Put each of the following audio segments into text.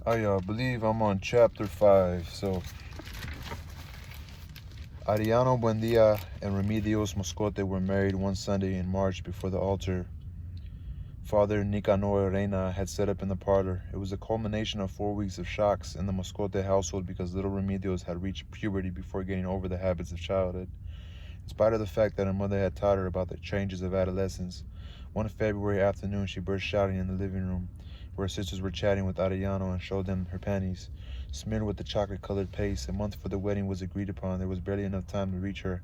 I believe I'm on chapter 5. So, Ariano Buendia and Remedios Moscote were married one Sunday in March before the altar Father Nicanor Reina had set up in the parlor. It was a culmination of 4 weeks of shocks in the Moscote household because little Remedios had reached puberty before getting over the habits of childhood. In spite of the fact that her mother had taught her about the changes of adolescence, one February afternoon she burst shouting in the living room, where her sisters were chatting with Arellano, and showed them her panties, smeared with the chocolate-colored paste. A month before the wedding was agreed upon, there was barely enough time to reach her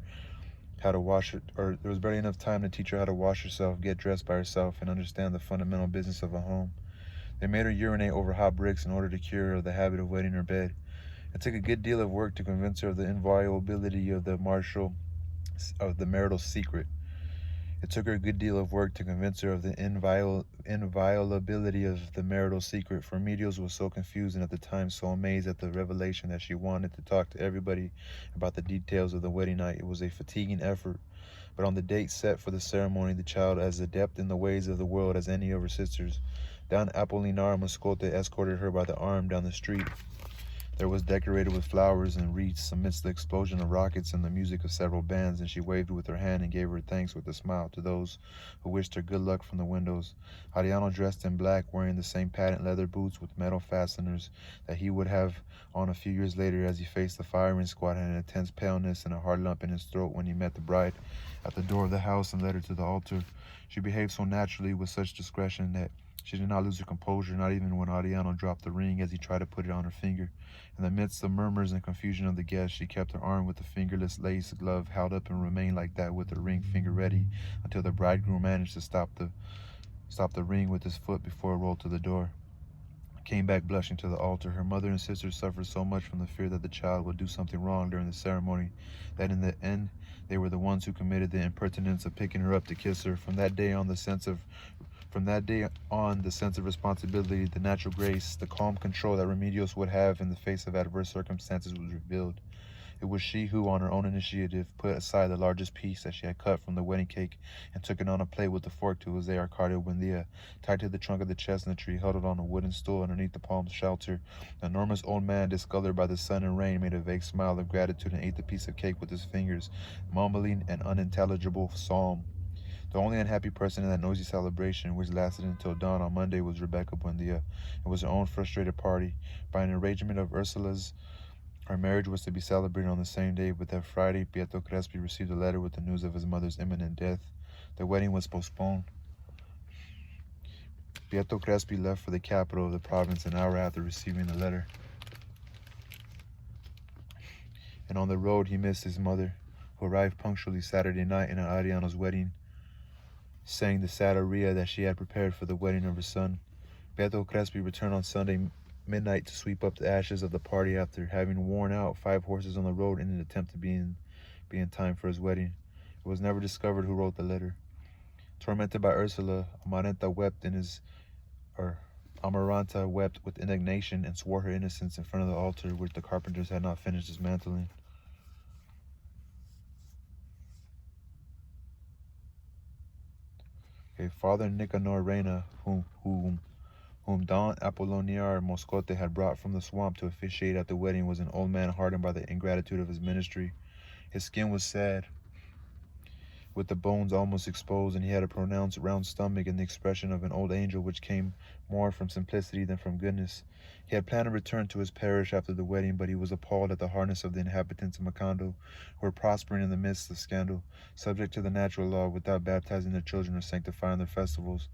how to wash it, or there was barely enough time to teach her how to wash herself, get dressed by herself, and understand the fundamental business of a home. They made her urinate over hot bricks in order to cure her of the habit of wetting her bed. It took a good deal of work to convince her of the inviolability of the marital secret. It took her a good deal of work to convince her of the inviolability of the marital secret, for Medios was so confused and at the time so amazed at the revelation that she wanted to talk to everybody about the details of the wedding night. It was a fatiguing effort, but on the date set for the ceremony, the child, as adept in the ways of the world as any of her sisters, Don Apolinar Moscote escorted her by the arm down the street. There was decorated with flowers and wreaths amidst the explosion of rockets and the music of several bands, and she waved with her hand and gave her thanks with a smile to those who wished her good luck from the windows. Ariano, dressed in black, wearing the same patent leather boots with metal fasteners that he would have on a few years later as he faced the firing squad, had an intense paleness and a hard lump in his throat when he met the bride at the door of the house and led her to the altar. She behaved so naturally, with such discretion, that she did not lose her composure, not even when Ariano dropped the ring as he tried to put it on her finger. In the midst of murmurs and confusion of the guests, she kept her arm with the fingerless lace glove held up and remained like that with her ring finger ready until the bridegroom managed to stop the ring with his foot before it rolled to the door. Came back blushing to the altar. Her mother and sisters suffered so much from the fear that the child would do something wrong during the ceremony that in the end they were the ones who committed the impertinence of picking her up to kiss her. From that day on, the sense of responsibility, the natural grace, the calm control that Remedios would have in the face of adverse circumstances was revealed. It was she who, on her own initiative, put aside the largest piece that she had cut from the wedding cake and took it on a plate with a fork to Jose Arcadio Buendia. Tied to the trunk of the chestnut tree, huddled on a wooden stool underneath the palm shelter, the enormous old man, discolored by the sun and rain, made a vague smile of gratitude and ate the piece of cake with his fingers, mumbling an unintelligible psalm. The only unhappy person in that noisy celebration, which lasted until dawn on Monday, was Rebecca Buendia. It was her own frustrated party. By an arrangement of Ursula's, her marriage was to be celebrated on the same day, but that Friday, Pietro Crespi received a letter with the news of his mother's imminent death. The wedding was postponed. Pietro Crespi left for the capital of the province an hour after receiving the letter. And on the road, he missed his mother, who arrived punctually Saturday night in Ariano's wedding, sang the sad aria that she had prepared for the wedding of her son. Pietro Crespi returned on Sunday midnight to sweep up the ashes of the party after having worn out 5 horses on the road in an attempt to be in time for his wedding. It was never discovered who wrote the letter. Tormented by Ursula, Amaranta wept with indignation and swore her innocence in front of the altar, which the carpenters had not finished dismantling. Father Nicanor Reina, whom Don Apolloniar Moscote had brought from the swamp to officiate at the wedding, was an old man hardened by the ingratitude of his ministry. His skin was sad, with the bones almost exposed, and he had a pronounced round stomach and the expression of an old angel, which came more from simplicity than from goodness. He had planned to return to his parish after the wedding, but he was appalled at the hardness of the inhabitants of Macondo, who were prospering in the midst of scandal, subject to the natural law, without baptizing their children or sanctifying their festivals.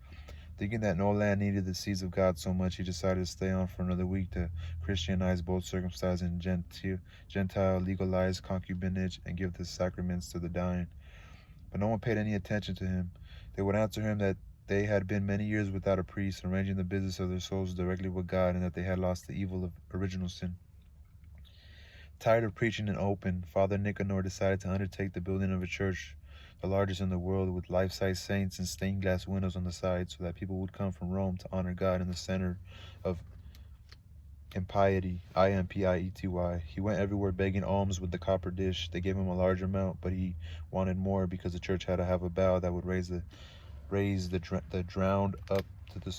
Thinking that no land needed the seeds of God so much, he decided to stay on for another week to Christianize both circumcised and Gentile, legalize concubinage, and give the sacraments to the dying. But no one paid any attention to him. They would answer him that they had been many years without a priest, arranging the business of their souls directly with God, and that they had lost the evil of original sin. Tired of preaching in open, Father Nicanor decided to undertake the building of a church, the largest in the world, with life-size saints and stained glass windows on the side, so that people would come from Rome to honor God in the center of impiety, I-M-P-I-E-T-Y. He went everywhere begging alms with the copper dish. They gave him a large amount, but he wanted more because the church had to have a bow that would raise the drowned up to the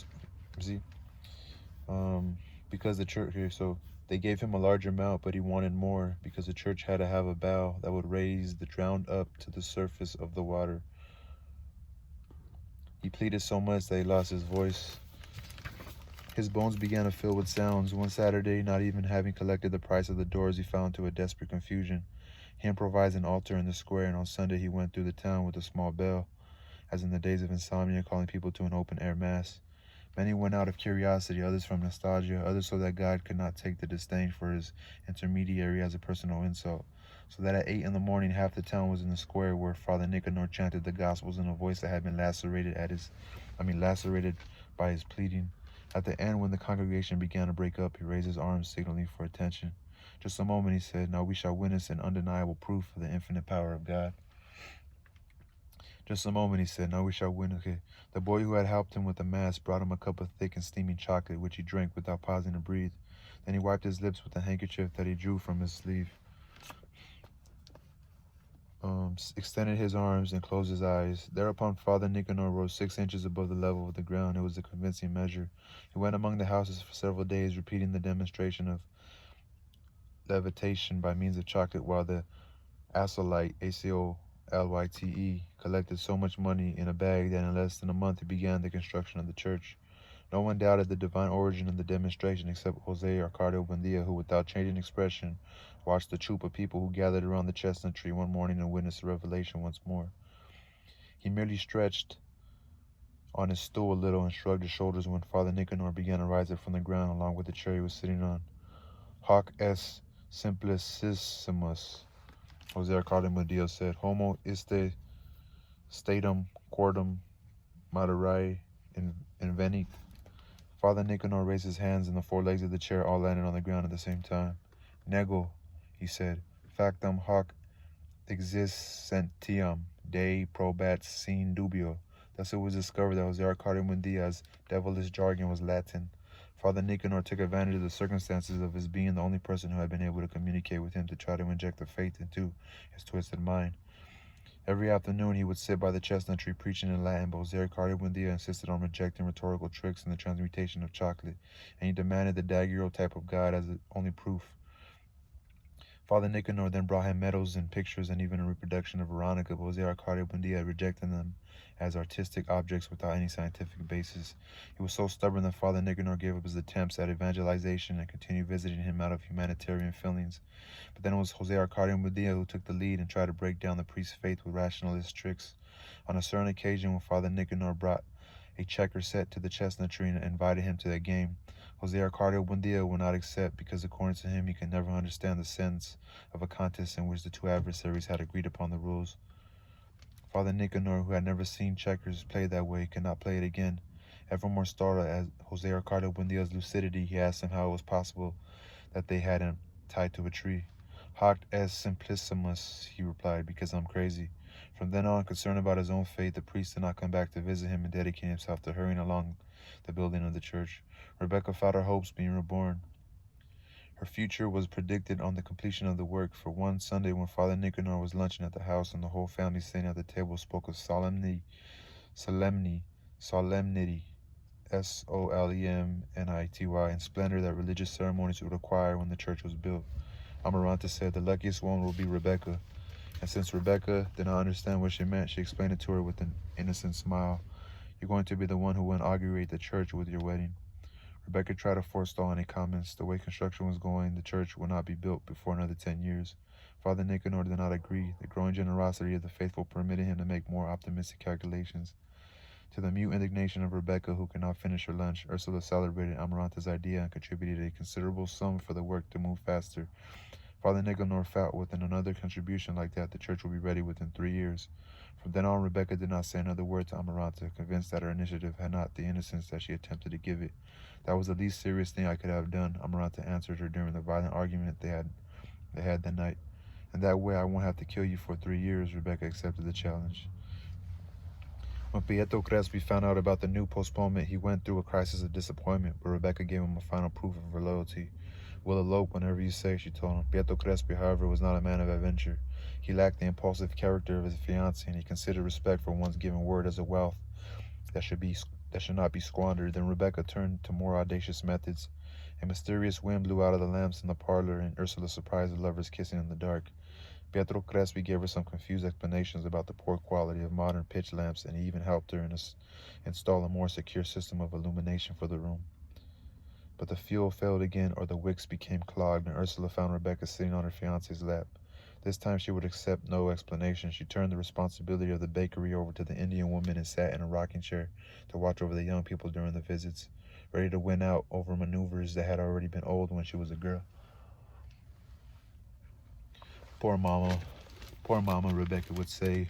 because the church here, so they gave him a large amount, but he wanted more because the church had to have a bow that would raise the drowned up to the surface of the water. He pleaded so much that he lost his voice. His bones began to fill with sounds. One Saturday, not even having collected the price of the doors, he fell into a desperate confusion. He improvised an altar in the square, and on Sunday he went through the town with a small bell, as in the days of insomnia, calling people to an open-air mass. Many went out of curiosity, others from nostalgia, others so that God could not take the disdain for his intermediary as a personal insult. So that at 8 in the morning, half the town was in the square where Father Nicanor chanted the Gospels in a voice that had been lacerated by his pleading. At the end, when the congregation began to break up, he raised his arms, signaling for attention. Just a moment, he said, now we shall witness an undeniable proof of the infinite power of God. Just a moment, he said, now we shall witness. Okay. The boy who had helped him with the mass brought him a cup of thick and steaming chocolate, which he drank without pausing to breathe. Then he wiped his lips with a handkerchief that he drew from his sleeve, extended his arms, and closed his eyes. Thereupon Father Nicanor rose 6 inches above the level of the ground. It was a convincing measure. He went among the houses for several days, repeating the demonstration of levitation by means of chocolate, while the Acolyte, Acolyte, collected so much money in a bag that in less than a month he began the construction of the church. No one doubted the divine origin of the demonstration except Jose Arcadio Buendia, who, without changing expression, watched the troop of people who gathered around the chestnut tree one morning and witnessed the revelation once more. He merely stretched on his stool a little and shrugged his shoulders when Father Nicanor began to rise up from the ground along with the chair he was sitting on. Hoc est simplicissimus, Jose Arcadio Buendia said. Homo iste statum quorum materae invenit. Father Nicanor raised his hands, and the 4 legs of the chair all landed on the ground at the same time. Nego, he said, factum hoc existentiam Dei probat sine dubio. Thus it was discovered that Jose Arcadio Buendia's devilish jargon was Latin. Father Nicanor took advantage of the circumstances of his being the only person who had been able to communicate with him to try to inject the faith into his twisted mind. Every afternoon he would sit by the chestnut tree preaching in Latin, but Jose Arcadio Buendia insisted on rejecting rhetorical tricks and the transmutation of chocolate, and he demanded the daguerreotype of God as the only proof. Father Nicanor then brought him medals and pictures and even a reproduction of Veronica, but Jose Arcadio Buendia rejected them as artistic objects without any scientific basis. He was so stubborn that Father Nicanor gave up his attempts at evangelization and continued visiting him out of humanitarian feelings. But then it was Jose Arcadio Buendia who took the lead and tried to break down the priest's faith with rationalist tricks. On a certain occasion, when Father Nicanor brought a checker set to the chestnut tree and invited him to a game, Jose Arcadio Buendia would not accept because, according to him, he could never understand the sense of a contest in which the 2 adversaries had agreed upon the rules. Father Nicanor, who had never seen checkers played that way, could not play it again. Ever more startled at Jose Arcadio Buendia's lucidity, he asked him how it was possible that they had him tied to a tree. Hoc est simplicissimus, he replied, because I'm crazy. From then on, concerned about his own fate, the priest did not come back to visit him and dedicate himself to hurrying along the building of the church. Rebecca felt her hopes being reborn. Her future was predicted on the completion of the work, for one Sunday when Father Nicanor was lunching at the house and the whole family sitting at the table spoke of solemnity, solemnity, S-O-L-E-M-N-I-T-Y, and splendor that religious ceremonies would require when the church was built. Amaranta said, the luckiest one will be Rebecca. And since Rebecca did not understand what she meant, she explained it to her with an innocent smile. You're going to be the one who will inaugurate the church with your wedding. Rebecca tried to forestall any comments. The way construction was going, the church would not be built before another 10 years. Father Nicanor did not agree. The growing generosity of the faithful permitted him to make more optimistic calculations. To the mute indignation of Rebecca, who could not finish her lunch, Ursula celebrated Amaranta's idea and contributed a considerable sum for the work to move faster. Father Nicanor felt with another contribution like that, the church would be ready within 3 years. From then on, Rebecca did not say another word to Amaranta, convinced that her initiative had not the innocence that she attempted to give it. That was the least serious thing I could have done, Amaranta answered her during the violent argument they had that night. And that way I won't have to kill you for 3 years, Rebecca accepted the challenge. When Pietro Crespi found out about the new postponement, he went through a crisis of disappointment, but Rebecca gave him a final proof of her loyalty. We'll elope whenever you say, she told him. Pietro Crespi, however, was not a man of adventure. He lacked the impulsive character of his fiancée, and he considered respect for one's given word as a wealth that should not be squandered. Then Rebecca turned to more audacious methods. A mysterious wind blew out of the lamps in the parlor, and Ursula surprised the lovers kissing in the dark. Pietro Crespi gave her some confused explanations about the poor quality of modern pitch lamps, and he even helped her install a more secure system of illumination for the room. But the fuel failed again, or the wicks became clogged, and Ursula found Rebecca sitting on her fiancé's lap. This time she would accept no explanation. She turned the responsibility of the bakery over to the Indian woman and sat in a rocking chair to watch over the young people during the visits, ready to win out over maneuvers that had already been old when she was a girl. Poor mama, Rebecca would say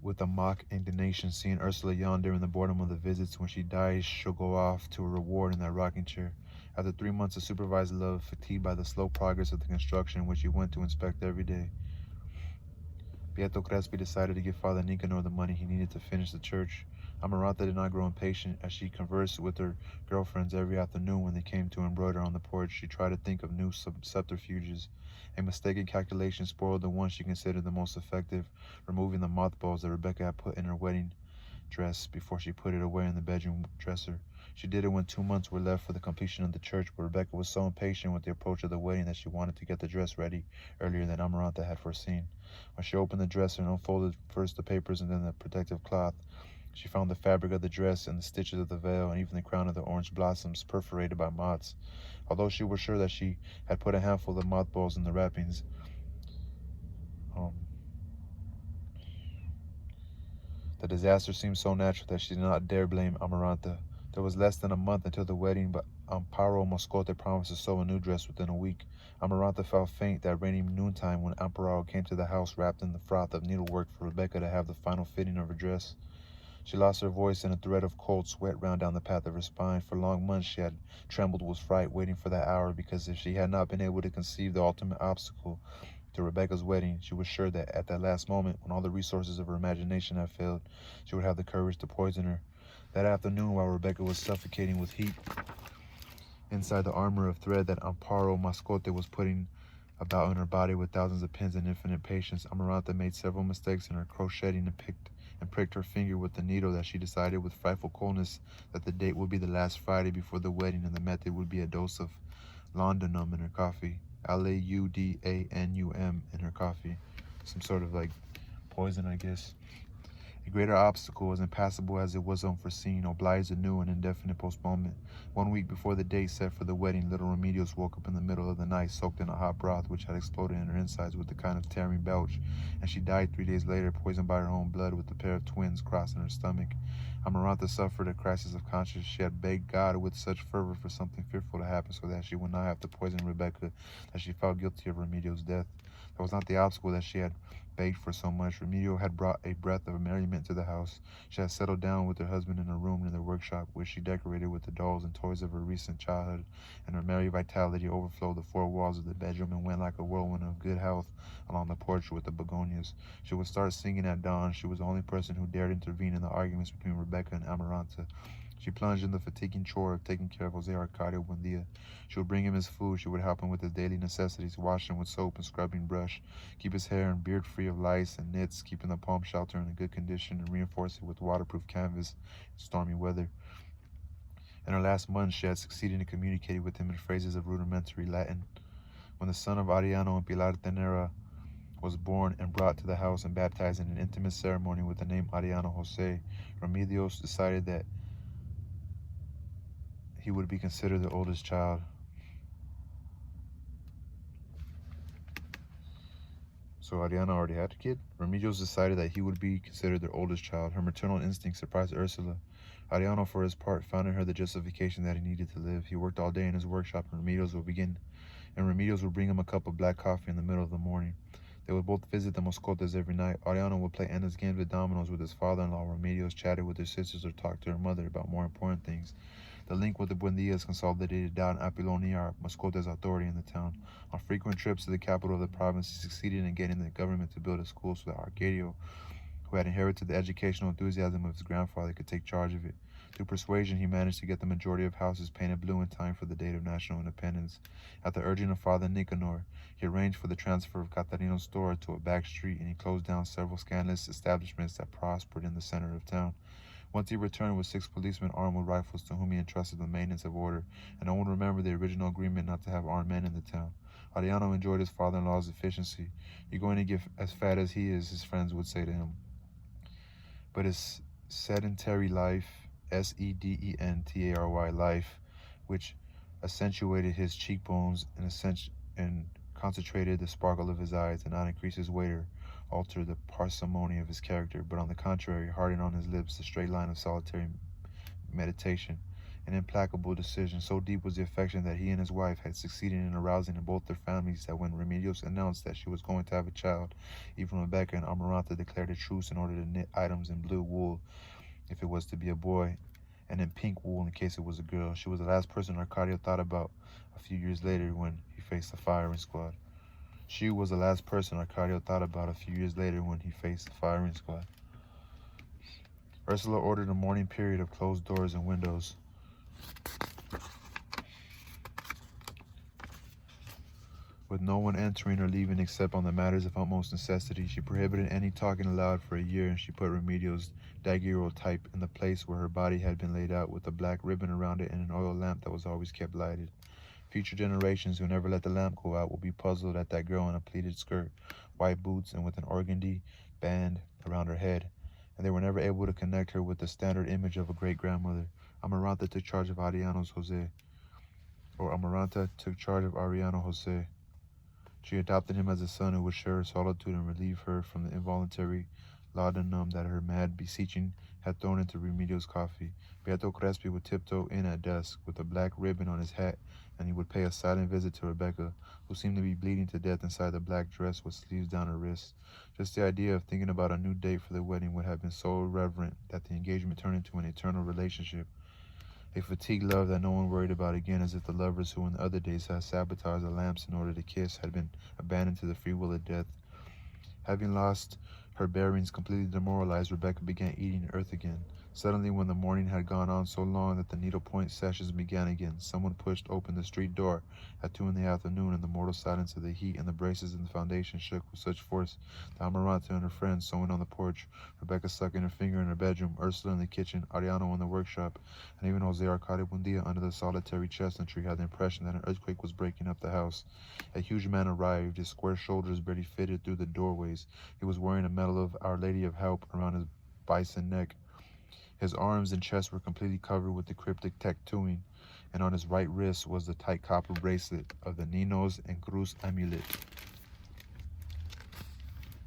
with a mock indignation, seeing Ursula yawn during the boredom of the visits. When she dies, she'll go off to a reward in that rocking chair. After 3 months of supervised love, fatigued by the slow progress of the construction, which he went to inspect every day, Pietro Crespi decided to give Father Nicanor the money he needed to finish the church. Amaranta did not grow impatient. As she conversed with her girlfriends every afternoon when they came to embroider on the porch, she tried to think of new subterfuges. A mistaken calculation spoiled the one she considered the most effective, removing the mothballs that Rebecca had put in her wedding dress before she put it away in the bedroom dresser. She did it when 2 months were left for the completion of the church, but Rebecca was so impatient with the approach of the wedding that she wanted to get the dress ready earlier than Amaranta had foreseen. When she opened the dresser and unfolded first the papers and then the protective cloth, she found the fabric of the dress and the stitches of the veil and even the crown of the orange blossoms perforated by moths. Although she was sure that she had put a handful of mothballs in the wrappings, the disaster seemed so natural that she did not dare blame Amaranta. There was less than a month until the wedding, but Amparo Moscote promised to sew a new dress within a week. Amaranta felt faint that rainy noontime when Amparo came to the house wrapped in the froth of needlework for Rebecca to have the final fitting of her dress. She lost her voice and a thread of cold sweat ran down the path of her spine. For long months she had trembled with fright, waiting for that hour, because if she had not been able to conceive the ultimate obstacle to Rebecca's wedding, she was sure that at that last moment, when all the resources of her imagination had failed, she would have the courage to poison her. That afternoon, while Rebecca was suffocating with heat inside the armor of thread that Amparo Mascote was putting about in her body with thousands of pins and infinite patience, Amaranta made several mistakes in her crocheting and pricked her finger with the needle that she decided with frightful coldness that the date would be the last Friday before the wedding and the method would be a dose of laudanum in her coffee. Laudanum in her coffee. Some sort of like poison, I guess. A greater obstacle, as impassable as it was unforeseen, obliged a new and indefinite postponement. 1 week before the date set for the wedding, little Remedios woke up in the middle of the night, soaked in a hot broth which had exploded in her insides with a kind of tearing belch, and she died 3 days later, poisoned by her own blood with a pair of twins crossed in her stomach. Amaranta suffered a crisis of conscience. She had begged God with such fervor for something fearful to happen so that she would not have to poison Rebecca that she felt guilty of Remedios' death. That was not the obstacle that she had begged for so much. Remedio had brought a breath of merriment to the house. She had settled down with her husband in a room near the workshop, which she decorated with the dolls and toys of her recent childhood, and her merry vitality overflowed the 4 walls of the bedroom and went like a whirlwind of good health along the porch with the begonias. She would start singing at dawn. She was the only person who dared intervene in the arguments between Rebecca and Amaranta. She plunged in the fatiguing chore of taking care of Jose Arcadio Buendia. She would bring him his food. She would help him with his daily necessities, wash him with soap and scrubbing brush, keep his hair and beard free of lice and nits, keeping the palm shelter in a good condition, and reinforce it with waterproof canvas in stormy weather. In her last month, she had succeeded in communicating with him in phrases of rudimentary Latin. When the son of Ariano and Pilar Tenera was born and brought to the house and baptized in an intimate ceremony with the name Ariano Jose, Remedios decided that he would be considered the oldest child. So Ariana already had a kid? Remedios decided that he would be considered their oldest child. Her maternal instinct surprised Ursula. Ariano, for his part, found in her the justification that he needed to live. He worked all day in his workshop, and Remedios would bring him a cup of black coffee in the middle of the morning. They would both visit the Moscotes every night. Ariano would play endless games of dominoes with his father-in-law. Remedios chatted with his sisters or talked to her mother about more important things. The link with the Buendias consolidated down Apilonia, Moscote's authority in the town. On frequent trips to the capital of the province, he succeeded in getting the government to build a school so that Arcadio, who had inherited the educational enthusiasm of his grandfather, could take charge of it. Through persuasion, he managed to get the majority of houses painted blue in time for the date of national independence. At the urging of Father Nicanor, he arranged for the transfer of Catarino's store to a back street, and he closed down several scandalous establishments that prospered in the center of town. Once he returned with 6 policemen armed with rifles to whom he entrusted the maintenance of order, and no one remembered the original agreement not to have armed men in the town. Ariano enjoyed his father-in-law's efficiency. "You're going to get as fat as he is," his friends would say to him. But his sedentary life, sedentary life, which accentuated his cheekbones and concentrated the sparkle of his eyes, did not increase his weight or alter the parsimony of his character, but on the contrary, hardened on his lips the straight line of solitary meditation, an implacable decision. So deep was the affection that he and his wife had succeeded in arousing in both their families that when Remedios announced that she was going to have a child, even Rebecca and Amaranta declared a truce in order to knit items in blue wool if it was to be a boy, and in pink wool in case it was a girl. She was the last person Arcadio thought about a few years later when he faced the firing squad. She was the last person Arcadio thought about a few years later when he faced the firing squad. Ursula ordered a morning period of closed doors and windows. With no one entering or leaving except on the matters of utmost necessity, she prohibited any talking aloud for a year, and she put Remedios' daguerreotype in the place where her body had been laid out, with a black ribbon around it and an oil lamp that was always kept lighted. Future generations who never let the lamp go out will be puzzled at that girl in a pleated skirt, white boots, and with an organdy band around her head, and they were never able to connect her with the standard image of a great-grandmother. Amaranta took charge of Ariano Jose. She adopted him as a son who would share her solitude and relieve her from the involuntary laudanum that her mad beseeching had thrown into Remedios' coffee. Beato Crespi would tiptoe in at dusk with a black ribbon on his hat, and he would pay a silent visit to Rebecca, who seemed to be bleeding to death inside the black dress with sleeves down her wrists. Just the idea of thinking about a new date for the wedding would have been so irreverent that the engagement turned into an eternal relationship. A fatigued love that no one worried about again, as if the lovers who in the other days had sabotaged the lamps in order to kiss had been abandoned to the free will of death. Having lost her bearings, completely demoralized, Rebecca began eating earth again. Suddenly, when the morning had gone on so long that the needlepoint sessions began again, someone pushed open the street door at 2 in the afternoon, and the mortal silence of the heat and the braces in the foundation shook with such force that Amaranta and her friends sewing on the porch, Rebecca sucking her finger in her bedroom, Ursula in the kitchen, Ariano in the workshop, and even Jose Arcadio Buendia under the solitary chestnut tree had the impression that an earthquake was breaking up the house. A huge man arrived, his square shoulders barely fitted through the doorways. He was wearing a medal of Our Lady of Help around his bison neck. His arms and chest were completely covered with the cryptic tattooing, and on his right wrist was the tight copper bracelet of the Ninos and Cruz amulet.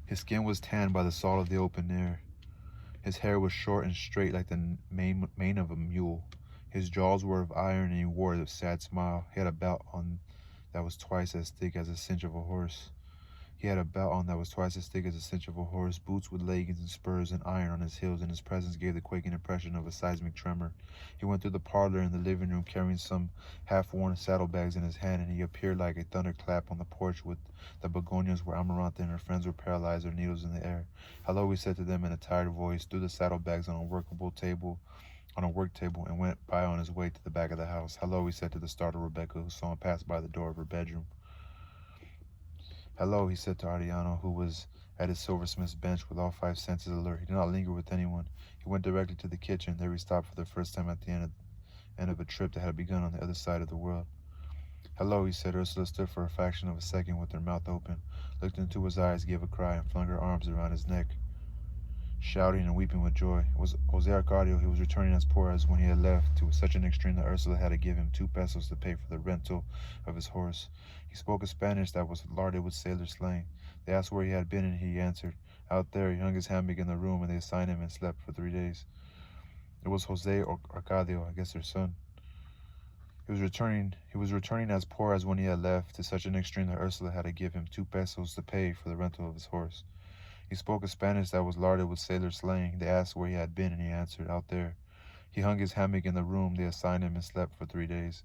His skin was tanned by the salt of the open air. His hair was short and straight like the mane of a mule. His jaws were of iron, and he wore a sad smile. He had a belt on that was twice as thick as a cinch of a horse. Boots with leggings and spurs and iron on his heels, and his presence gave the quaking impression of a seismic tremor. He went through the parlor and the living room carrying some half-worn saddlebags in his hand, and he appeared like a thunderclap on the porch with the begonias where Amaranta and her friends were paralyzed, their needles in the air. "Hello," he said to them in a tired voice, threw the saddlebags on a work table, and went by on his way to the back of the house. "Hello," he said to the startled Rebecca, who saw him pass by the door of her bedroom. "Hello," he said to Ariano, who was at his silversmith's bench with all 5 senses alert. He did not linger with anyone. He went directly to the kitchen. There he stopped for the first time at the end of a trip that had begun on the other side of the world. "Hello," he said. Ursula stood for a fraction of a second with her mouth open, looked into his eyes, gave a cry, and flung her arms around his neck, shouting and weeping with joy. It was Jose Arcadio. He was returning as poor as when he had left, to such an extreme that Ursula had to give him 2 pesos to pay for the rental of his horse. He spoke a Spanish that was larded with sailor slang. They asked where he had been, and he answered, "Out there." He hung his hammock in the room, and they assigned him and slept for 3 days. It was Jose Arcadio, I guess their son. He was returning as poor as when he had left, to such an extreme that Ursula had to give him 2 pesos to pay for the rental of his horse. He spoke a Spanish that was larded with sailor slang. They asked where he had been, and he answered, "Out there." He hung his hammock in the room. They assigned him and slept for 3 days.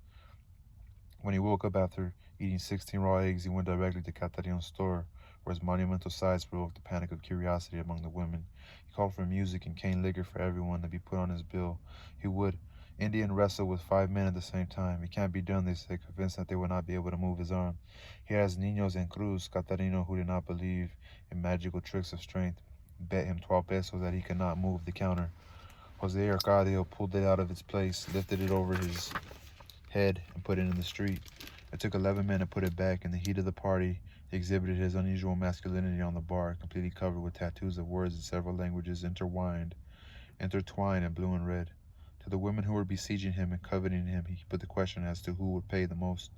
When he woke up after eating 16 raw eggs, he went directly to Catarino's store, where his monumental size provoked a panic of curiosity among the women. He called for music and cane liquor for everyone to be put on his bill. He would Indian wrestle with 5 men at the same time. It can't be done, they said, convinced that they would not be able to move his arm. He has Ninos and Cruz. Catarino, who did not believe in magical tricks of strength, bet him 12 pesos that he could not move the counter. Jose Arcadio pulled it out of its place, lifted it over his head, and put it in the street. It took 11 men to put it back. In the heat of the party, he exhibited his unusual masculinity on the bar, completely covered with tattoos of words in several languages intertwined in blue and red. To the women who were besieging him and coveting him, he put the question as to who would pay the most.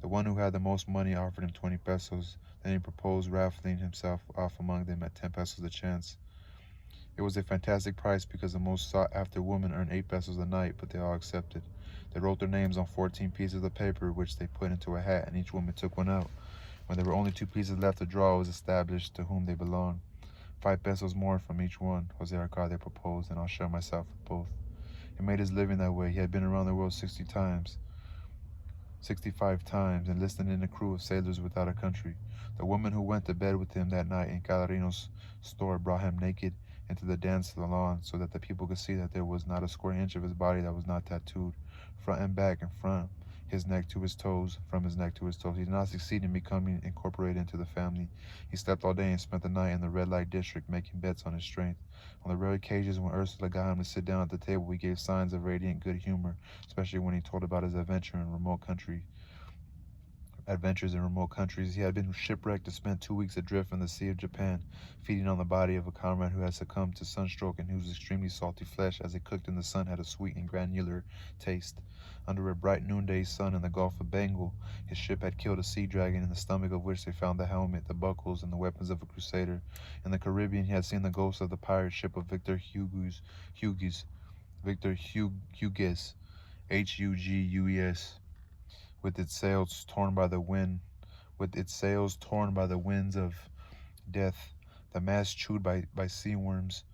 The one who had the most money offered him 20 pesos. Then he proposed raffling himself off among them at 10 pesos a chance. It was a fantastic price because the most sought-after woman earned 8 pesos a night, but they all accepted. They wrote their names on 14 pieces of paper, which they put into a hat, and each woman took one out. When there were only 2 pieces left to draw, it was established to whom they belonged. 5 pesos more from each one, Jose Arcadio proposed, and I'll share myself with both. He made his living that way. He had been around the world 65 times, enlisted in a crew of sailors without a country. The woman who went to bed with him that night in Calarino's store brought him naked into the dance salon so that the people could see that there was not a square inch of his body that was not tattooed, front and back, and from his neck to his toes. He did not succeed in becoming incorporated into the family. He slept all day and spent the night in the red light district making bets on his strength. On the rare occasions when Ursula got him to sit down at the table, he gave signs of radiant good humor, especially when he told about his adventures in remote countries. He had been shipwrecked to spend 2 weeks adrift in the Sea of Japan, feeding on the body of a comrade who had succumbed to sunstroke and whose extremely salty flesh, as it cooked in the sun, had a sweet and granular taste. Under a bright noonday sun in the Gulf of Bengal, his ship had killed a sea dragon, in the stomach of which they found the helmet, the buckles, and the weapons of a crusader. In the Caribbean, he had seen the ghost of the pirate ship of Victor Hugues, Hugues, with its sails torn by the winds of death, the mast chewed by sea worms,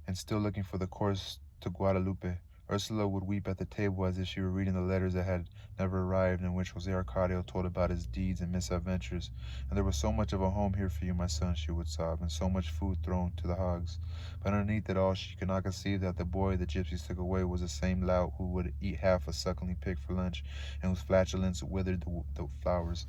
and still looking for the course to Guadalupe. Ursula would weep at the table as if she were reading the letters that had never arrived, in which Jose Arcadio told about his deeds and misadventures. And there was so much of a home here for you, my son, she would sob, and so much food thrown to the hogs. But underneath it all, she could not conceive that the boy the gypsies took away was the same lout who would eat half a suckling pig for lunch, and whose flatulence withered the flowers.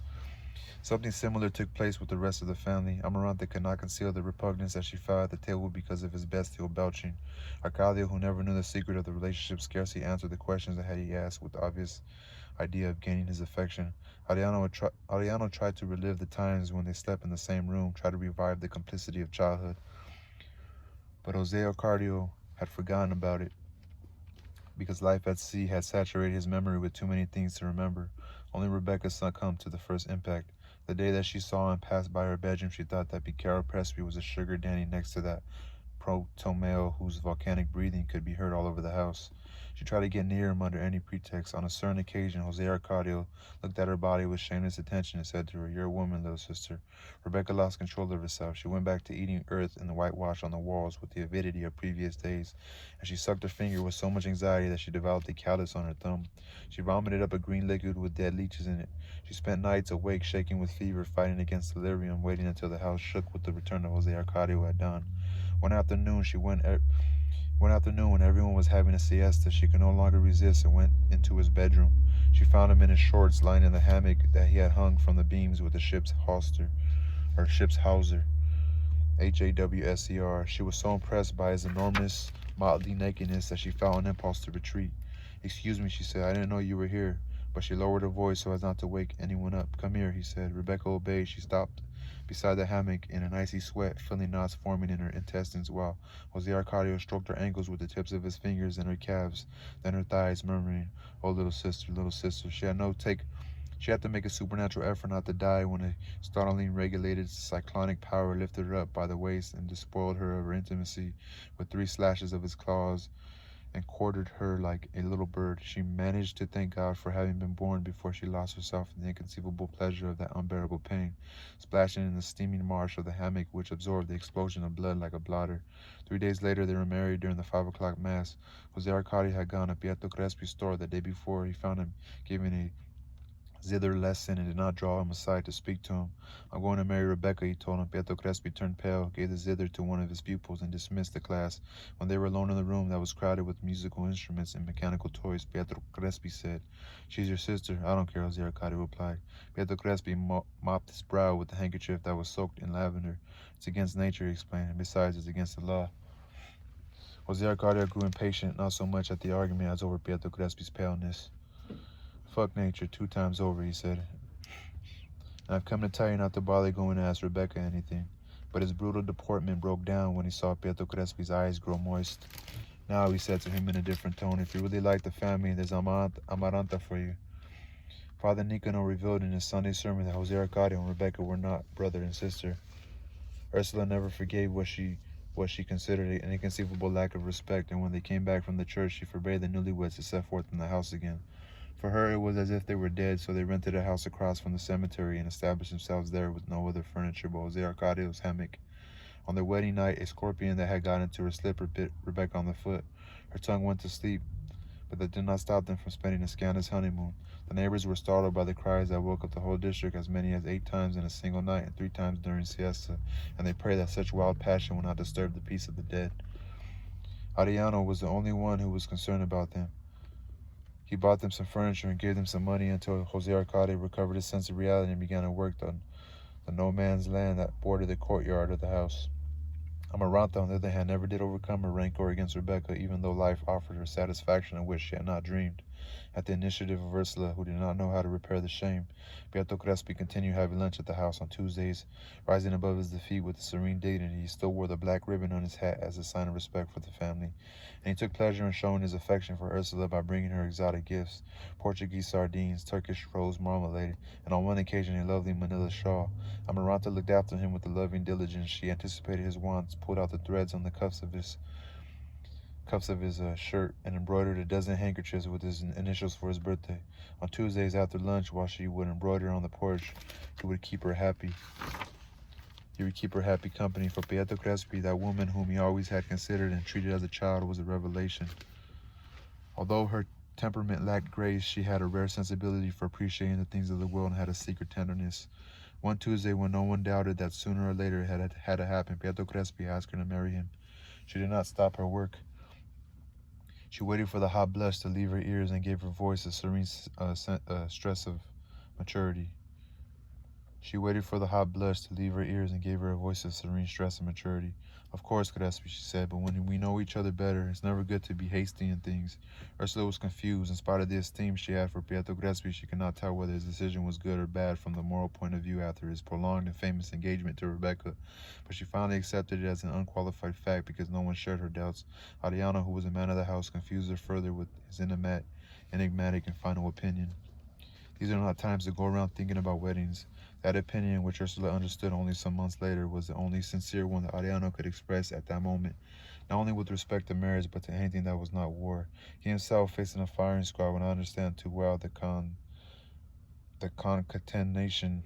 Something similar took place with the rest of the family. Amarante could not conceal the repugnance that she felt at the table because of his bestial belching. Arcadio, who never knew the secret of the relationship, scarcely answered the questions that he asked with the obvious idea of gaining his affection. Ariano tried to relive the times when they slept in the same room, tried to revive the complicity of childhood. But Jose Arcadio had forgotten about it, because life at sea had saturated his memory with too many things to remember. Only Rebecca succumbed to the first impact. The day that she saw him pass by her bedroom, she thought that Picaro Presby was a sugar dandy next to that proto-male whose volcanic breathing could be heard all over the house. She tried to get near him under any pretext. On a certain occasion, Jose Arcadio looked at her body with shameless attention and said to her, "You're a woman, little sister." Rebecca lost control of herself. She went back to eating earth and the whitewash on the walls with the avidity of previous days, and she sucked her finger with so much anxiety that she developed a callus on her thumb. She vomited up a green liquid with dead leeches in it. She spent nights awake, shaking with fever, fighting against delirium, waiting until the house shook with the return of Jose Arcadio at dawn. One afternoon, when everyone was having a siesta, she could no longer resist and went into his bedroom. She found him in his shorts, lying in the hammock that he had hung from the beams with the ship's hawser, HAWSER. She was so impressed by his enormous, motley nakedness that she felt an impulse to retreat. "Excuse me," she said, "I didn't know you were here." But she lowered her voice so as not to wake anyone up. "Come here," he said. Rebecca obeyed. She stopped beside the hammock in an icy sweat, feeling knots forming in her intestines, while Jose Arcadio stroked her ankles with the tips of his fingers and her calves, then her thighs, murmuring, "Oh, little sister, little sister." She had to make a supernatural effort not to die when a startling regulated cyclonic power lifted her up by the waist and despoiled her of her intimacy with 3 slashes of his claws and quartered her like a little bird. She managed to thank God for having been born before she lost herself in the inconceivable pleasure of that unbearable pain, splashing in the steaming marsh of the hammock, which absorbed the explosion of blood like a blotter. 3 days later, they were married during the 5 o'clock mass. Jose Arcadio had gone to Pietro Crespi's store the day before. He found him giving a zither lesson and did not draw him aside to speak to him. "I'm going to marry Rebecca," he told him. Pietro Crespi turned pale, gave the zither to one of his pupils, and dismissed the class. When they were alone in the room that was crowded with musical instruments and mechanical toys, Pietro Crespi said, "She's your sister." "I don't care," Jose Arcadio replied. Pietro Crespi mopped his brow with a handkerchief that was soaked in lavender. "It's against nature," he explained, "and besides, it's against the law." Jose Arcadio grew impatient, not so much at the argument as over Pietro Crespi's paleness. "Fuck nature 2 times over," he said. "And I've come to tell you not to bother going to ask Rebecca anything." But his brutal deportment broke down when he saw Pietro Crespi's eyes grow moist. "Now," he said to him in a different tone, "if you really like the family, there's Amaranta for you." Father Nicanor revealed in his Sunday sermon that Jose Arcadio and Rebecca were not brother and sister. Ursula never forgave what she considered an inconceivable lack of respect, and when they came back from the church, she forbade the newlyweds to set forth in the house again. For her, it was as if they were dead, so they rented a house across from the cemetery and established themselves there with no other furniture but Jose Arcadio's hammock. On their wedding night, a scorpion that had got into her slipper bit Rebecca on the foot. Her tongue went to sleep, but that did not stop them from spending a scandalous honeymoon. The neighbors were startled by the cries that woke up the whole district as many as 8 times in a single night and 3 times during siesta, and they prayed that such wild passion would not disturb the peace of the dead. Ariano was the only one who was concerned about them. He bought them some furniture and gave them some money until Jose Arcadio recovered his sense of reality and began to work on the no-man's land that bordered the courtyard of the house. Amaranta, on the other hand, never did overcome her rancor against Rebecca, even though life offered her satisfaction of which she had not dreamed. At the initiative of Ursula, who did not know how to repair the shame, Pietro Crespi continued having lunch at the house on Tuesdays. Rising above his defeat with a serene dignity, he still wore the black ribbon on his hat as a sign of respect for the family, and he took pleasure in showing his affection for Ursula by bringing her exotic gifts: Portuguese sardines, Turkish rose marmalade, and on one occasion a lovely manila shawl. Amaranta looked after him with a loving diligence. She anticipated his wants, pulled out the threads on the cuffs of his shirt, and embroidered a dozen handkerchiefs with his initials for his birthday. On Tuesdays after lunch, while she would embroider on the porch, he would keep her happy company, for Pietro Crespi, that woman whom he always had considered and treated as a child, was a revelation. Although her temperament lacked grace, she had a rare sensibility for appreciating the things of the world and had a secret tenderness. One Tuesday, when no one doubted that sooner or later it had to happen, Pietro Crespi asked her to marry him. She did not stop her work. She waited for the hot blush to leave her ears and gave her voice a serene stress of maturity. She waited for the hot blush to leave her ears and gave her a voice of serene stress and maturity. "Of course, Crespi," she said, "but when we know each other better, it's never good to be hasty in things." Ursula was confused. In spite of the esteem she had for Pietro Crespi, she could not tell whether his decision was good or bad from the moral point of view after his prolonged and famous engagement to Rebecca, but she finally accepted it as an unqualified fact because no one shared her doubts. Ariano, who was a man of the house, confused her further with his enigmatic and final opinion. "These are not times to go around thinking about weddings." That opinion, which Ursula understood only some months later, was the only sincere one that Ariano could express at that moment, not only with respect to marriage, but to anything that was not war. He himself, facing a firing squad, would not understand too well the concatenation, concatenation,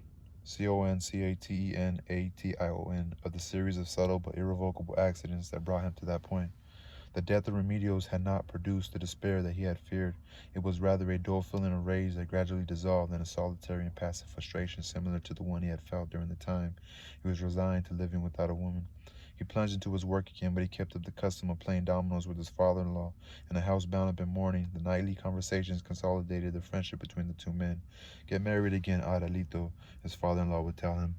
of the series of subtle but irrevocable accidents that brought him to that point. The death of Remedios had not produced the despair that he had feared. It was rather a dull feeling of rage that gradually dissolved in a solitary and passive frustration similar to the one he had felt during the time he was resigned to living without a woman. He plunged into his work again, but he kept up the custom of playing dominoes with his father-in-law. In a house bound up in mourning, the nightly conversations consolidated the friendship between the two men. "Get married again, Adelito," his father-in-law would tell him.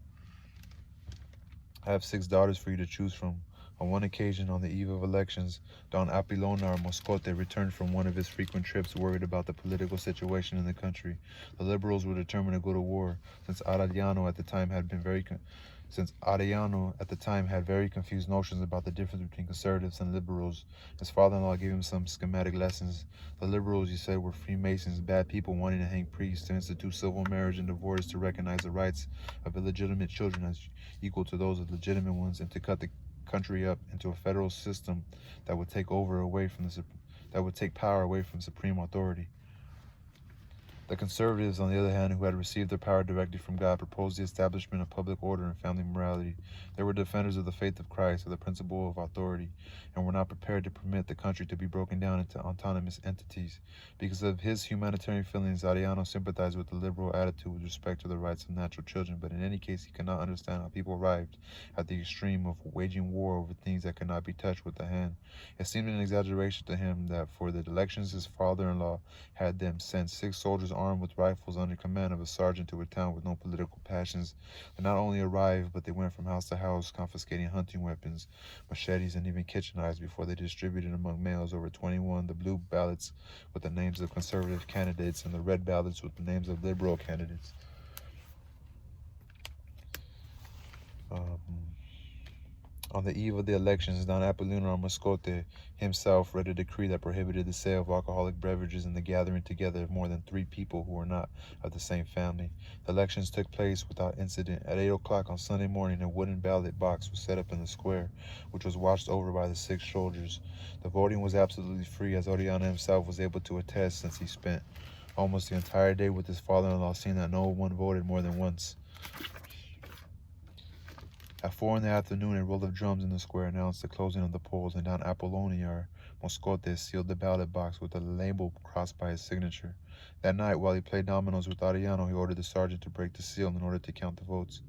"I have 6 daughters for you to choose from." On one occasion, on the eve of elections, Don Apilonar Moscote returned from one of his frequent trips worried about the political situation in the country. The liberals were determined to go to war, since Arellano at the time had very confused notions about the difference between conservatives and liberals. His father-in-law gave him some schematic lessons. The liberals, he said, were Freemasons, bad people wanting to hang priests, to institute civil marriage and divorce, to recognize the rights of illegitimate children as equal to those of legitimate ones, and to cut the country up into a federal system that would take power away from supreme authority. The conservatives, on the other hand, who had received their power directly from God, proposed the establishment of public order and family morality. They were defenders of the faith of Christ, of the principle of authority, and were not prepared to permit the country to be broken down into autonomous entities. Because of his humanitarian feelings, Ariano sympathized with the liberal attitude with respect to the rights of natural children, but in any case he could not understand how people arrived at the extreme of waging war over things that could not be touched with the hand. It seemed an exaggeration to him that for the elections his father-in-law had them send 6 soldiers armed with rifles under command of a sergeant to a town with no political passions. They not only arrived, but they went from house to house, confiscating hunting weapons, machetes, and even kitchen knives before they distributed among males over 21 the blue ballots with the names of conservative candidates and the red ballots with the names of liberal candidates. On the eve of the elections, Don Apollinario Moscote himself read a decree that prohibited the sale of alcoholic beverages and the gathering together of more than 3 people who were not of the same family. The elections took place without incident. At 8 o'clock on Sunday morning, a wooden ballot box was set up in the square, which was watched over by the 6 soldiers. The voting was absolutely free, as Oriana himself was able to attest, since he spent almost the entire day with his father-in-law, seeing that no one voted more than once. At 4 in the afternoon, a roll of drums in the square announced the closing of the polls, and Don Apollinario Moscote sealed the ballot box with a label crossed by his signature. That night, while he played dominoes with Ariano, he ordered the sergeant to break the seal in order to count the votes.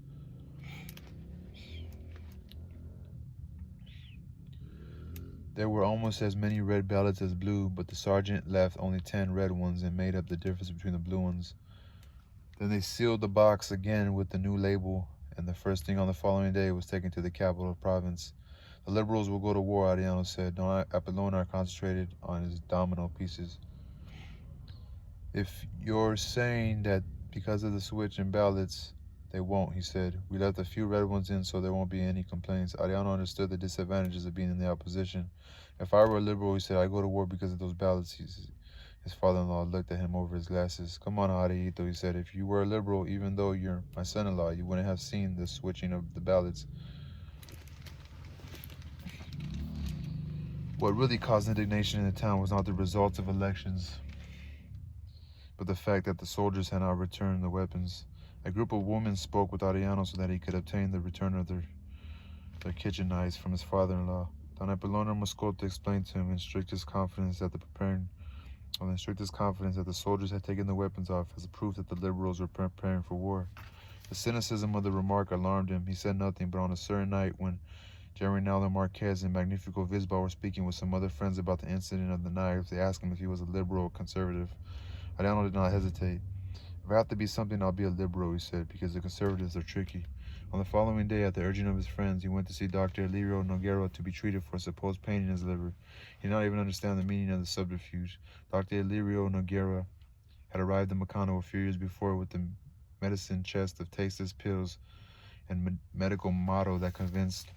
There were almost as many red ballots as blue, but the sergeant left only 10 red ones and made up the difference between the blue ones. Then they sealed the box again with the new label, and the first thing on the following day was taken to the capital province. The liberals will go to war, Ariano said. Don Apollinario concentrated on his domino pieces. If you're saying that because of the switch in ballots, they won't, he said. We left a few red ones in so there won't be any complaints. Ariano understood the disadvantages of being in the opposition. If I were a liberal, he said, I'd go to war because of those ballots. His father-in-law looked at him over his glasses. Come on, Ariito, he said. If you were a liberal, even though you're my son-in-law, you wouldn't have seen the switching of the ballots. What really caused indignation in the town was not the results of elections, but the fact that the soldiers had not returned the weapons. A group of women spoke with Ariano so that he could obtain the return of their kitchen knives from his father-in-law. Don Apollinario Moscote explained to him in strictest confidence that the soldiers had taken the weapons off as a proof that the liberals were preparing for war. The cynicism of the remark alarmed him. He said nothing, but on a certain night when Gabriel Marquez and Magnifico Vizba were speaking with some other friends about the incident of the knives, they asked him if he was a liberal or conservative. Ariano did not hesitate. If I have to be something, I'll be a liberal, he said, because the conservatives are tricky. On the following day, at the urging of his friends, he went to see Dr. Elirio Noguera to be treated for a supposed pain in his liver. He did not even understand the meaning of the subterfuge. Dr. Elirio Noguera had arrived in Macano a few years before with the medicine chest of tasteless pills and medical motto that convinced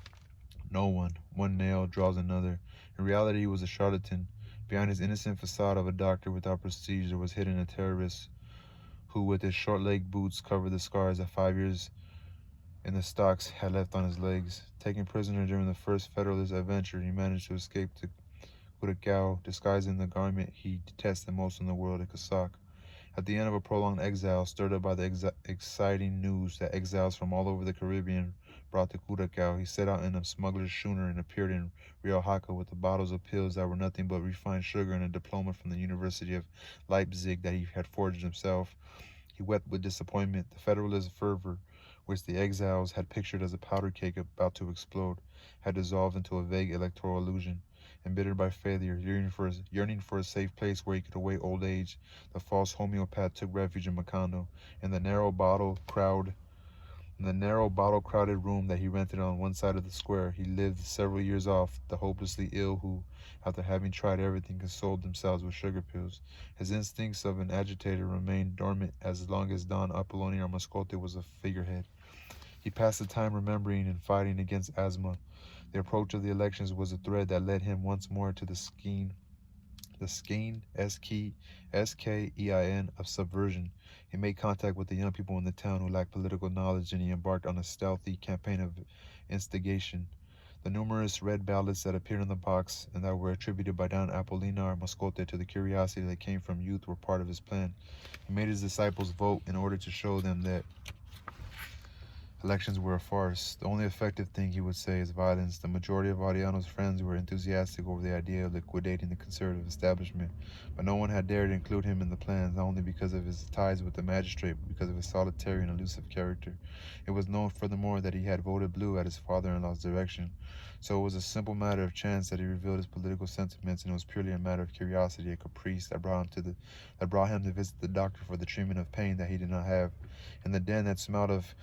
no one. One nail draws another. In reality, he was a charlatan. Behind his innocent facade of a doctor without prestige, there was hidden a terrorist who, with his short-legged boots, covered the scars that 5 years in the stocks had left on his legs. Taken prisoner during the first Federalist adventure, he managed to escape to Curacao, disguised in the garment he detested most in the world, a cassock. At the end of a prolonged exile, stirred up by the exciting news that exiles from all over the Caribbean brought to Curacao, he set out in a smuggler's schooner and appeared in Rio Jaca with the bottles of pills that were nothing but refined sugar and a diploma from the University of Leipzig that he had forged himself. He wept with disappointment. The Federalist fervor, which the exiles had pictured as a powder cake about to explode, had dissolved into a vague electoral illusion. Embittered by failure, yearning for a safe place where he could await old age, the false homeopath took refuge in Macano. In the narrow bottle-crowded room that he rented on one side of the square, he lived several years off, the hopelessly ill who, after having tried everything, consoled themselves with sugar pills. His instincts of an agitator remained dormant as long as Don Apollinario Moscote was a figurehead. He passed the time remembering and fighting against asthma. The approach of the elections was a thread that led him once more to the skein, S-K-E-I-N, of subversion. He made contact with the young people in the town who lacked political knowledge, and he embarked on a stealthy campaign of instigation. The numerous red ballots that appeared in the box and that were attributed by Don Apollinario Moscote to the curiosity that came from youth were part of his plan. He made his disciples vote in order to show them that Elections were a farce. The only effective thing he would say is violence. The majority of Ariano's friends were enthusiastic over the idea of liquidating the conservative establishment, but no one had dared include him in the plans, not only because of his ties with the magistrate, but because of his solitary and elusive character. It was known, furthermore, that he had voted blue at his father-in-law's direction, so it was a simple matter of chance that he revealed his political sentiments, and it was purely a matter of curiosity, a caprice that brought him to visit the doctor for the treatment of pain that he did not have. In the den that smelled of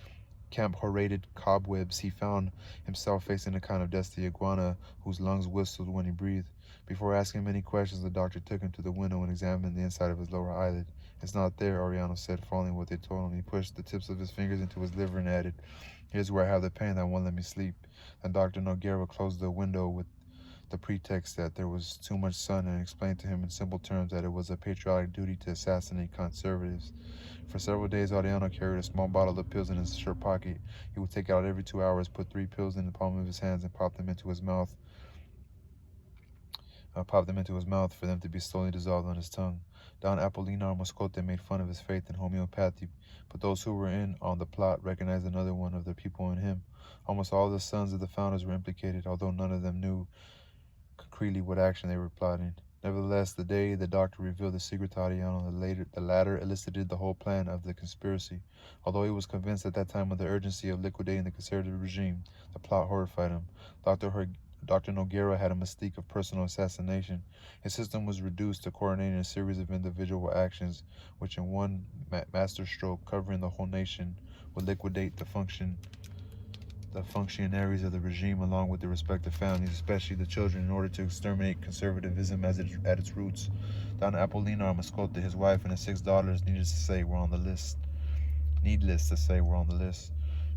camp-horated cobwebs, he found himself facing a kind of dusty iguana whose lungs whistled when he breathed. Before asking many questions, the doctor took him to the window and examined the inside of his lower eyelid. "It's not there," Ariano said, following what they told him. He pushed the tips of his fingers into his liver and added, "Here's where I have the pain that won't let me sleep." Then Dr. Noguera closed the window with the pretext that there was too much sun and explained to him in simple terms that it was a patriotic duty to assassinate conservatives. For several days, Ariano carried a small bottle of pills in his shirt pocket. He would take it out every 2 hours, put 3 pills in the palm of his hands, and pop them into his mouth for them to be slowly dissolved on his tongue. Don Apolinar Moscote made fun of his faith in homeopathy, but those who were in on the plot recognized another one of their people in him. Almost all the sons of the founders were implicated, although none of them knew concretely what action they were plotting. Nevertheless, the day the doctor revealed the secret to Ariano, the latter elicited the whole plan of the conspiracy. Although he was convinced at that time of the urgency of liquidating the conservative regime, the plot horrified him. Dr. Noguera had a mystique of personal assassination. His system was reduced to coordinating a series of individual actions, which in one master stroke, covering the whole nation, would liquidate the functionaries of the regime along with their respective families, especially the children, in order to exterminate conservatism at its roots. Don Apolinar Moscote, his wife, and his 6 daughters, needless to say, were on the list.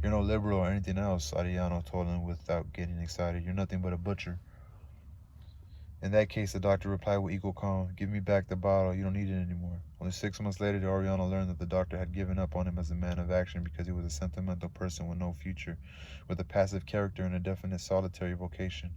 "You're no liberal or anything else," Ariano told him without getting excited. "You're nothing but a butcher." "In that case," the doctor replied with equal calm, "give me back the bottle. You don't need it anymore." Only 6 months later, Oriana learned that the doctor had given up on him as a man of action because he was a sentimental person with no future, with a passive character and a definite solitary vocation.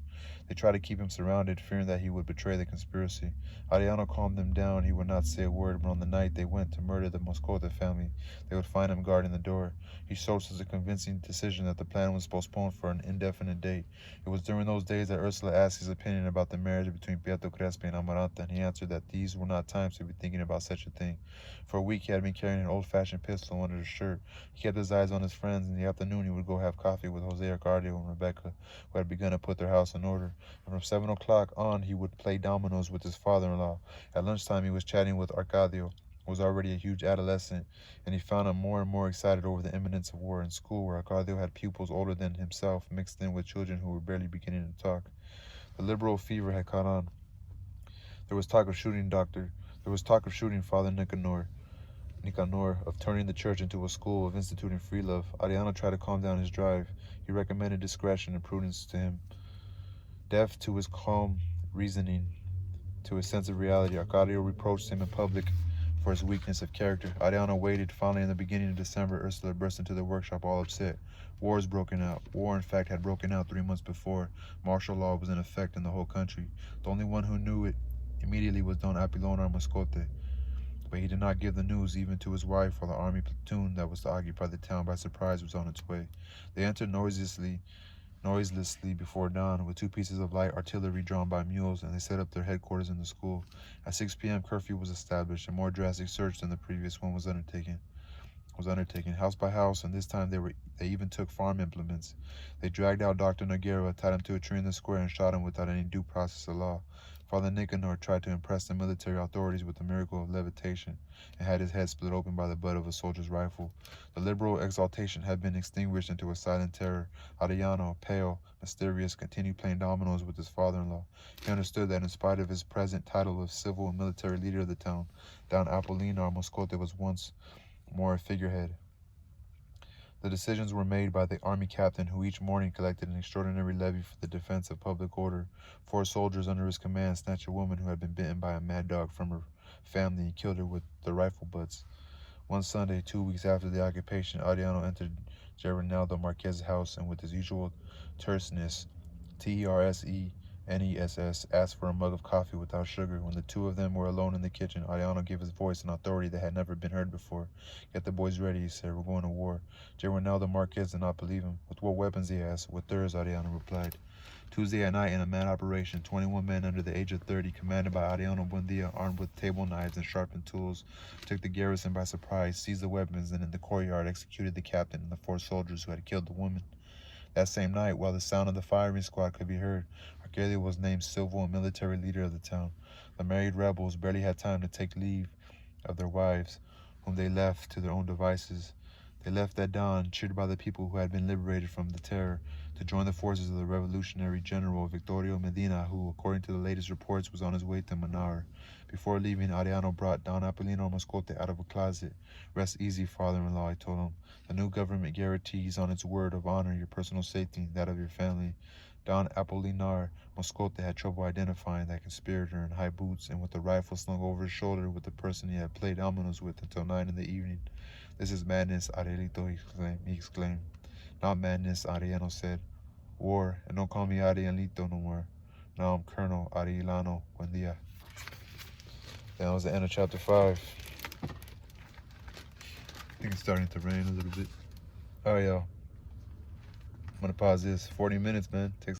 They tried to keep him surrounded, fearing that he would betray the conspiracy. Ariano calmed them down. He would not say a word, but on the night they went to murder the Moscota family, they would find him guarding the door. He showed such a convincing decision that the plan was postponed for an indefinite date. It was during those days that Ursula asked his opinion about the marriage between Pietro Crespi and Amaranta, and he answered that these were not times to be thinking about such a thing. For a week he had been carrying an old-fashioned pistol under his shirt. He kept his eyes on his friends. In the afternoon he would go have coffee with Jose Arcadio and Rebecca, who had begun to put their house in order. And from 7 o'clock on he would play dominoes with his father-in-law. At lunchtime he was chatting with Arcadio, who was already a huge adolescent, and he found him more and more excited over the imminence of war. In school, where Arcadio had pupils older than himself, mixed in with children who were barely beginning to talk, the liberal fever had caught on. There was talk of shooting Father Nicanor, of turning the church into a school, of instituting free love. Ariano tried to calm down his drive. He recommended discretion and prudence to him. Deaf to his calm reasoning, to his sense of reality, Arcadio reproached him in public for his weakness of character. Ariano waited. Finally, in the beginning of December, Ursula burst into the workshop all upset. War has broken out. War, in fact, had broken out 3 months before. Martial law was in effect in the whole country. The only one who knew it immediately was Don Apolinar Moscote, but he did not give the news even to his wife, while the army platoon that was to occupy the town by surprise was on its way. They entered noiselessly before dawn, with 2 pieces of light artillery drawn by mules, and they set up their headquarters in the school. At 6 p.m., curfew was established. A more drastic search than the previous one was undertaken house by house, and this time they even took farm implements. They dragged out Dr. Noguera, tied him to a tree in the square, and shot him without any due process of law. Father Nicanor tried to impress the military authorities with the miracle of levitation, and had his head split open by the butt of a soldier's rifle. The liberal exaltation had been extinguished into a silent terror. Ariano, pale, mysterious, continued playing dominoes with his father-in-law. He understood that in spite of his present title of civil and military leader of the town, Don Apolinar Moscote was once more a figurehead. The decisions were made by the army captain, who each morning collected an extraordinary levy for the defense of public order. 4 soldiers under his command snatched a woman who had been bitten by a mad dog from her family and killed her with their rifle butts. One Sunday, 2 weeks after the occupation, Ariano entered Gabriel Marquez's house, and with his usual terseness, Terse, NESS, asked for a mug of coffee without sugar. When the two of them were alone in the kitchen, Ariano gave his voice an authority that had never been heard before. "Get the boys ready," he said. "We're going to war." Ronaldo Marquez did not believe him. "With what weapons?" he asked. "With theirs," Ariano replied. Tuesday at night, in a mad operation, 21 men under the age of 30, commanded by Ariano Buendia, armed with table knives and sharpened tools, took the garrison by surprise, seized the weapons, and in the courtyard executed the captain and the 4 soldiers who had killed the woman. That same night, while the sound of the firing squad could be heard, Argelia was named civil and military leader of the town. The married rebels barely had time to take leave of their wives, whom they left to their own devices. They left at dawn, cheered by the people who had been liberated from the terror, to join the forces of the revolutionary general Victorio Medina, who, according to the latest reports, was on his way to Manar. Before leaving, Ariano brought Don Apolino Moscote out of a closet. "Rest easy, father-in-law," I told him. "The new government guarantees on its word of honor your personal safety and that of your family." Don Apolinar Moscote had trouble identifying that conspirator in high boots and with a rifle slung over his shoulder with the person he had played dominoes with until 9 in the evening. "This is madness, Arielito," he exclaimed. "Not madness," Ariano said. "War, and don't call me Arielito no more. Now I'm Colonel Arielano Buendia." That was the end of chapter 5. I think it's starting to rain a little bit. Alright, y'all. I'm gonna pause this. 40 minutes, man. Takes